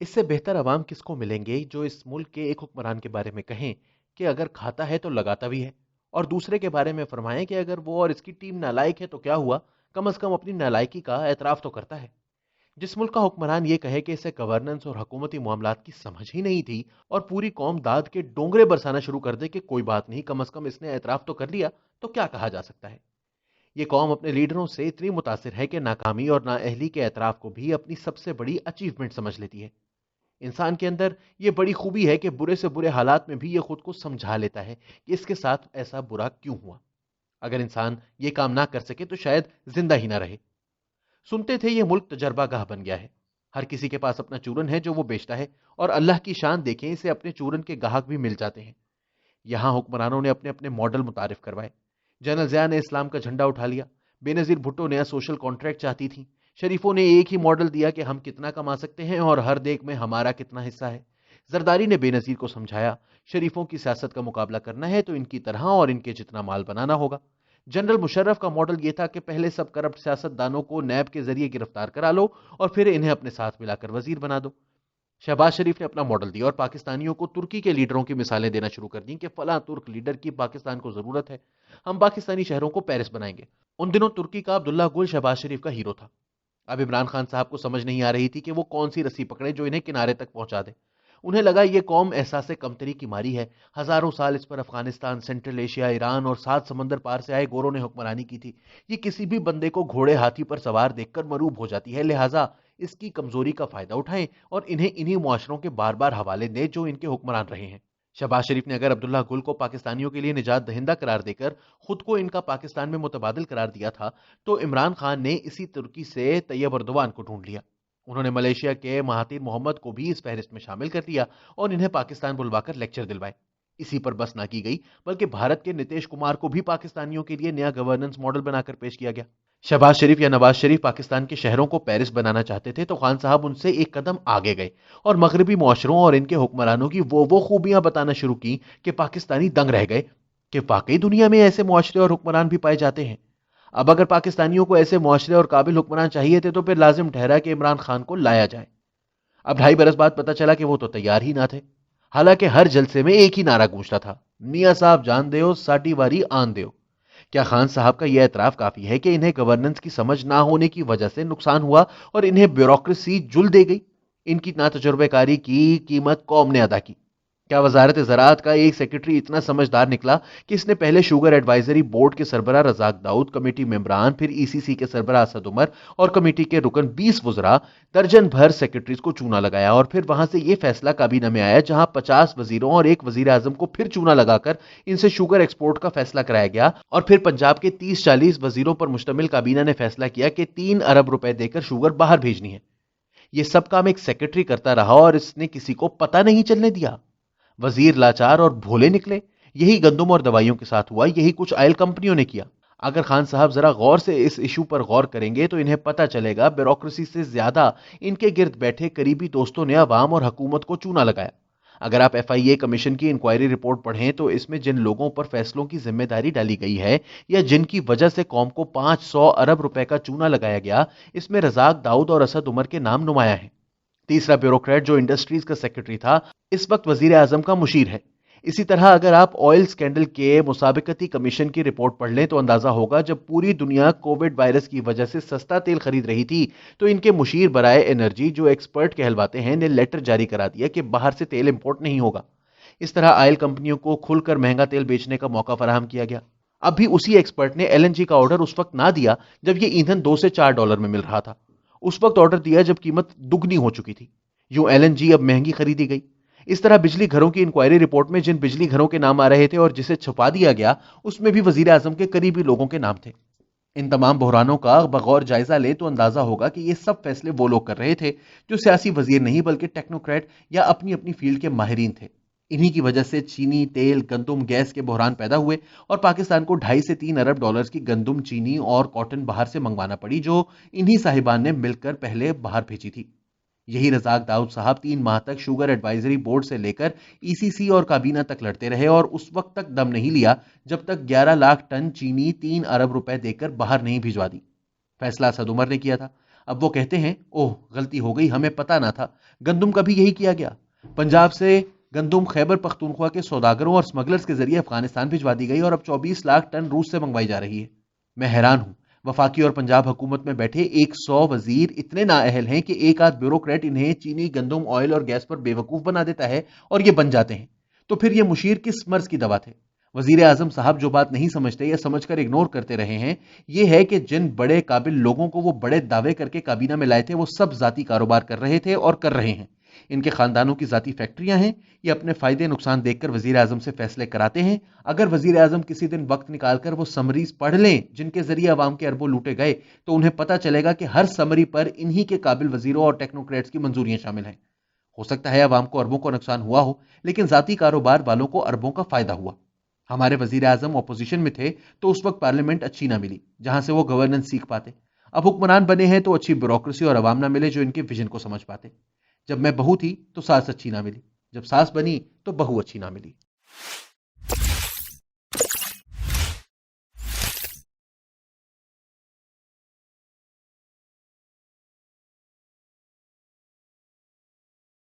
اس سے بہتر عوام کس کو ملیں گے جو اس ملک کے ایک حکمران کے بارے میں کہیں کہ اگر کھاتا ہے تو لگاتا بھی ہے، اور دوسرے کے بارے میں فرمائیں کہ اگر وہ اور اس کی ٹیم نالائق ہے تو کیا ہوا، کم از کم اپنی نالائکی کا اعتراف تو کرتا ہے۔ جس ملک کا حکمران یہ کہے کہ اسے گورننس اور حکومتی معاملات کی سمجھ ہی نہیں تھی، اور پوری قوم داد کے ڈونگرے برسانا شروع کر دے کہ کوئی بات نہیں، کم از کم اس نے اعتراف تو کر لیا، تو کیا کہا جا سکتا ہے؟ یہ قوم اپنے لیڈروں سے اتنی متاثر ہے کہ ناکامی اور نااہلی کے اعتراف کو بھی اپنی سب سے بڑی اچیومنٹ سمجھ لیتی ہے۔ انسان کے اندر یہ بڑی خوبی ہے کہ برے سے برے حالات میں بھی یہ خود کو سمجھا لیتا ہے کہ اس کے ساتھ ایسا برا کیوں ہوا۔ اگر انسان یہ کام نہ کر سکے تو شاید زندہ ہی نہ رہے۔ سنتے تھے یہ ملک تجربہ گاہ بن گیا ہے، ہر کسی کے پاس اپنا چورن ہے جو وہ بیچتا ہے، اور اللہ کی شان دیکھیں اسے اپنے چورن کے گاہک بھی مل جاتے ہیں۔ یہاں حکمرانوں نے اپنے اپنے ماڈل متعارف کروائے۔ جنرل ضیاء نے اسلام کا جھنڈا اٹھا لیا، بے نظیر بھٹو نیا سوشل کانٹریکٹ چاہتی تھی، شریفوں نے ایک ہی ماڈل دیا کہ ہم کتنا کما سکتے ہیں اور ہر دیگ میں ہمارا کتنا حصہ ہے۔ زرداری نے بے نظیر کو سمجھایا، شریفوں کی سیاست کا مقابلہ کرنا ہے تو ان کی طرح اور ان کے جتنا مال بنانا ہوگا۔ جنرل مشرف کا ماڈل یہ تھا کہ پہلے سب کرپٹ سیاست دانوں کو نیب کے ذریعے گرفتار کرا لو اور پھر انہیں اپنے ساتھ ملا کر وزیر بنا دو۔ شہباز شریف نے اپنا ماڈل دیا اور پاکستانیوں کو ترکی کے لیڈروں کی مثالیں دینا شروع کر دیں کہ فلاں ترک لیڈر کی پاکستان کو ضرورت ہے، ہم پاکستانی شہروں کو پیرس بنائیں گے۔ ان دنوں ترکی کا عبداللہ گل شہباز شریف کا ہیرو تھا۔ اب عمران خان صاحب کو سمجھ نہیں آ رہی تھی کہ وہ کون سی رسی پکڑے جو انہیں کنارے تک پہنچا دے۔ انہیں لگا یہ قوم احساس کمتری کی ماری ہے، ہزاروں سال اس پر افغانستان، سینٹرل ایشیا، ایران اور 7 سمندر پار سے آئے گوروں نے حکمرانی کی تھی۔ یہ کسی بھی بندے کو گھوڑے ہاتھی پر سوار دیکھ کر مروب ہو جاتی ہے، لہٰذا اس کی کمزوری کا فائدہ اٹھائیں اور انہیں انہی معاشروں کے بار بار حوالے دیں جو ان کے حکمران رہے ہیں۔ شہباز شریف نے اگر عبداللہ گل کو پاکستانیوں کے لیے نجات دہندہ قرار دے کر خود کو ان کا پاکستان میں متبادل قرار دیا تھا، تو عمران خان نے اسی ترکی سے طیب اردوان کو ڈھونڈ لیا۔ انہوں نے ملیشیا کے مہاتیر محمد کو بھی اس فہرست میں شامل کر دیا اور انہیں پاکستان بلوا کر لیکچر دلوائے۔ اسی پر بس نہ کی گئی بلکہ بھارت کے نتیش کمار کو بھی پاکستانیوں کے لیے نیا گورننس ماڈل بنا کر پیش کیا گیا۔ شہباز شریف یا نواز شریف پاکستان کے شہروں کو پیرس بنانا چاہتے تھے تو خان صاحب ان سے ایک قدم آگے گئے اور مغربی معاشروں اور ان کے حکمرانوں کی وہ خوبیاں بتانا شروع کی کہ پاکستانی دنگ رہ گئے کہ واقعی دنیا میں ایسے معاشرے اور حکمران بھی پائے جاتے ہیں۔ اب اگر پاکستانیوں کو ایسے معاشرے اور قابل حکمران چاہیے تھے تو پھر لازم ٹھہرا کہ عمران خان کو لایا جائے۔ اب 2.5 برس بعد پتا چلا کہ وہ تو تیار ہی نہ تھے، حالانکہ ہر جلسے میں ایک ہی نعرہ گونجتا تھا، میاں صاحب جان دیو ساٹی واری آن دیو۔ کیا خان صاحب کا یہ اعتراف کافی ہے کہ انہیں گورننس کی سمجھ نہ ہونے کی وجہ سے نقصان ہوا اور انہیں بیوروکریسی جل دے گئی؟ ان کی ناتجربہ کاری کی قیمت قوم نے ادا کی۔ کیا وزارت زراعت کا ایک سیکرٹری اتنا سمجھدار نکلا کہ اس نے پہلے شوگر ایڈوائزری بورڈ کے سربراہ رزاق داؤد، کمیٹی ممبران، پھر ای سی سی کے سربراہ اسد عمر اور کمیٹی کے رکن 20 وزراء، درجن بھر سیکرٹریز کو چونا لگایا، اور پھر وہاں سے یہ فیصلہ کابینہ میں آیا جہاں 50 وزیروں اور ایک وزیر اعظم کو پھر چونا لگا کر ان سے شوگر ایکسپورٹ کا فیصلہ کرایا گیا، اور پھر پنجاب کے 30-40 وزیروں پر مشتمل کابینہ نے فیصلہ کیا کہ 3 ارب روپے دے کر شوگر باہر بھیجنی ہے۔ یہ سب کام ایک سیکرٹری کرتا رہا اور اس نے کسی کو پتہ نہیں چلنے دیا۔ وزیر لاچار اور بھولے نکلے۔ یہی گندم اور دوائیوں کے ساتھ ہوا، یہی کچھ آئل کمپنیوں نے کیا۔ اگر خان صاحب ذرا غور سے اس ایشو پر غور کریں گے تو انہیں پتہ چلے گا بیوروکریسی سے زیادہ ان کے گرد بیٹھے قریبی دوستوں نے عوام اور حکومت کو چونا لگایا۔ اگر آپ ایف آئی اے کمیشن کی انکوائری رپورٹ پڑھیں تو اس میں جن لوگوں پر فیصلوں کی ذمہ داری ڈالی گئی ہے یا جن کی وجہ سے قوم کو 500 ارب روپے کا چونا لگایا گیا، اس میں رزاق داؤد اور اسد عمر کے نام نمایاں ہیں۔ تیسرا بیوروکریٹ جو انڈسٹریز کا سیکرٹری تھا اس وقت وزیر اعظم کا مشیر ہے۔ اسی طرح اگر آپ آئل سکینڈل کے مسابقتی کمیشن کی رپورٹ پڑھ لیں تو اندازہ ہوگا جب پوری دنیا کووڈ وائرس کی وجہ سے سستا تیل خرید رہی تھی تو ان کے مشیر برائے انرجی جو ایکسپرٹ کہلواتے ہیں نے لیٹر جاری کرا دیا کہ باہر سے تیل امپورٹ نہیں ہوگا۔ اس طرح آئل کمپنیوں کو کھل کر مہنگا تیل بیچنے کا موقع فراہم کیا گیا۔ اب بھی اسی ایکسپرٹ نے ایل این جی کا آرڈر اس وقت نہ دیا جب یہ ایندھن $2 سے $4 میں مل رہا تھا، اس وقت آرڈر دیا جب قیمت دگنی ہو چکی تھی۔ یوں ایل این جی اب مہنگی خریدی گئی۔ اس طرح بجلی گھروں کی انکوائری رپورٹ میں جن بجلی گھروں کے نام آ رہے تھے اور جسے چھپا دیا گیا اس میں بھی وزیر اعظم کے قریبی لوگوں کے نام تھے۔ ان تمام بحرانوں کا بغور جائزہ لیں تو اندازہ ہوگا کہ یہ سب فیصلے وہ لوگ کر رہے تھے جو سیاسی وزیر نہیں بلکہ ٹیکنوکریٹ یا اپنی اپنی فیلڈ کے ماہرین تھے۔ انہی کی وجہ سے چینی، تیل، گندم، گیس کے بحران پیدا ہوئے اور پاکستان کو $2.5 سے $3 ارب کی گندم، چینی اور کاٹن باہر سے منگوانا پڑی جو انہی صاحبان نے مل کر پہلے باہر بھیجی تھی۔ یہی رزاق داؤد صاحب 3 ماہ تک شوگر ایڈوائزری بورڈ سے لے کر ای سی سی اور کابینہ تک لڑتے رہے اور اس وقت تک دم نہیں لیا جب تک 11 لاکھ ٹن چینی 3 ارب روپے دے کر باہر نہیں بھجوا دی۔ فیصلہ اسد عمر نے کیا تھا۔ اب وہ کہتے ہیں اوہ غلطی ہو گئی، ہمیں پتہ نہ تھا۔ گندم کا بھی یہی کیا گیا، پنجاب سے گندم خیبر پختونخوا کے سوداگروں اور سمگلرز کے ذریعے افغانستان بھجوا دی گئی اور اب 24 لاکھ ٹن روس سے منگوائی جا رہی ہے۔ میں حیران ہوں، وفاقی اور پنجاب حکومت میں بیٹھے 100 وزیر اتنے نااہل ہیں کہ ایک آدھ بیوروکریٹ انہیں چینی، گندم، آئل اور گیس پر بیوقوف بنا دیتا ہے اور یہ بن جاتے ہیں۔ تو پھر یہ مشیر کس مرض کی دوا تھے؟ وزیر اعظم صاحب جو بات نہیں سمجھتے یا سمجھ کر اگنور کرتے رہے ہیں، یہ ہے کہ جن بڑے قابل لوگوں کو وہ بڑے دعوے کر کے کابینہ میں لائے تھے، وہ سب ذاتی کاروبار کر رہے تھے اور کر رہے ہیں۔ ان کے خاندانوں کی ذاتی فیکٹریاں ہیں، یہ اپنے فائدے نقصان دیکھ کر وزیر اعظم سے فیصلے کراتے ہیں۔ اگر وزیر اعظم کسی دن وقت نکال کر وہ سمریز پڑھ لیں جن کے ذریعے عوام کے اربوں لوٹے گئے، تو انہیں پتہ چلے گا کہ ہر سمری پر انہی کے قابل وزیروں اور ٹیکنوکریٹس کی منظوریاں شامل ہیں۔ ہو سکتا ہے عوام کو اربوں کا نقصان ہوا ہو، لیکن ذاتی کاروبار والوں کو اربوں کا فائدہ ہوا۔ ہمارے وزیر اعظم اپوزیشن میں تھے تو اس وقت پارلیمنٹ اچھی نہ ملی جہاں سے وہ گورننس سیکھ پاتے۔ اب حکمران بنے ہیں تو اچھی بیوروکریسی اور عوام نہ ملے جو ان کے ویژن کو سمجھ پاتے۔ جب میں بہو تھی تو ساس اچھی نہ ملی، جب ساس بنی تو بہو اچھی نہ ملی۔